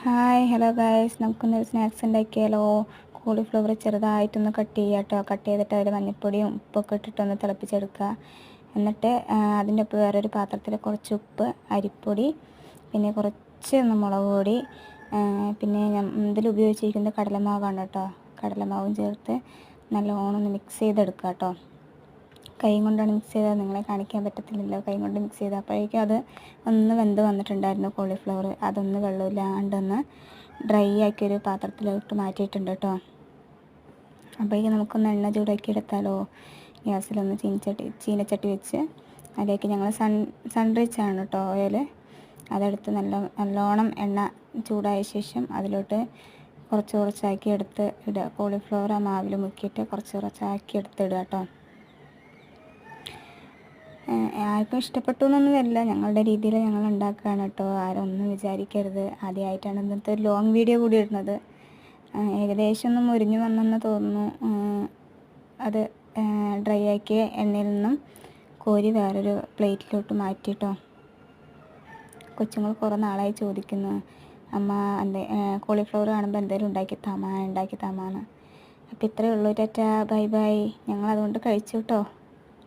Hi hello guys, നമുക്കൊന്നൊരു snacks ഉണ്ടാക്കിയാലോ. Cauliflower ചെറുതായിട്ടൊന്ന് കട്ട് ചെയ്യുക കേട്ടോ. കട്ട് ചെയ്തിട്ട് അതിൽ മഞ്ഞൾപ്പൊടിയും ഉപ്പൊക്കെ ഇട്ടിട്ടൊന്ന് തിളപ്പിച്ചെടുക്കുക. എന്നിട്ട് അതിൻ്റെ ഒപ്പം വേറൊരു പാത്രത്തിൽ കുറച്ച് ഉപ്പ്, അരിപ്പൊടി, പിന്നെ കുറച്ച് മുളക് പൊടി, പിന്നെ ഇതിൽ ഉപയോഗിച്ചിരിക്കുന്നത് കടലമാവാണ് കേട്ടോ. കടലമാവും ചേർത്ത് നല്ലോണം ഒന്ന് മിക്സ് ചെയ്തെടുക്കുക കേട്ടോ. കൈ കൊണ്ടാണ് മിക്സ് ചെയ്താൽ നിങ്ങളെ കാണിക്കാൻ പറ്റത്തില്ലല്ലോ. കൈ കൊണ്ട് മിക്സ് ചെയ്താൽ അപ്പോഴേക്കും അത് ഒന്ന് വെന്ത് വന്നിട്ടുണ്ടായിരുന്നു കോളിഫ്ലവർ. അതൊന്ന് വെള്ളമില്ലാണ്ടൊന്ന് ഡ്രൈ ആക്കിയൊരു പാത്രത്തിലോട്ട് മാറ്റിയിട്ടുണ്ട് കേട്ടോ. അപ്പോഴേക്കും നമുക്കൊന്ന് എണ്ണ ചൂടാക്കി എടുത്താലോ. ഗ്യാസിലൊന്ന് ചീനച്ചട്ടി വെച്ച് അതിലേക്ക് ഞങ്ങൾ സൺറിച്ചാണ് കേട്ടോ ഓയിൽ. അതെടുത്ത് നല്ലോണം എണ്ണ ചൂടായ ശേഷം അതിലോട്ട് കുറച്ച് കുറച്ചാക്കി എടുത്ത് ഇടുക. കോളിഫ്ലവർ ആ മാവിൽ മുക്കിയിട്ട് കുറച്ച് കുറച്ചാക്കി എടുത്തിടുക കേട്ടോ. ആർക്കും ഇഷ്ടപ്പെട്ടു എന്നൊന്നും വരില്ല, ഞങ്ങളുടെ രീതിയിൽ ഞങ്ങൾ ഉണ്ടാക്കുകയാണ് കേട്ടോ. ആരും ഒന്നും വിചാരിക്കരുത്. ആദ്യമായിട്ടാണ് ഇന്നത്തെ ഒരു ലോങ് വീഡിയോ കൂടി ഇടുന്നത്. ഏകദേശം ഒന്ന് മുരിഞ്ഞു വന്നെന്ന് തോന്നുന്നു. അത് ഡ്രൈ ആക്കിയ എണ്ണയിൽ നിന്നും കോരി വേറൊരു പ്ലേറ്റിലോട്ട് മാറ്റിയിട്ടോ. കൊച്ചുങ്ങൾ കുറേ നാളായി ചോദിക്കുന്നു, അമ്മ കോളിഫ്ലവർ കാണുമ്പോൾ എന്തെങ്കിലും ഉണ്ടാക്കി താമാന്ന്. അപ്പോൾ ഇത്രയേ ഉള്ളൂ. Tata, bye bye. ഞങ്ങൾ അതുകൊണ്ട് കഴിച്ചു കേട്ടോ.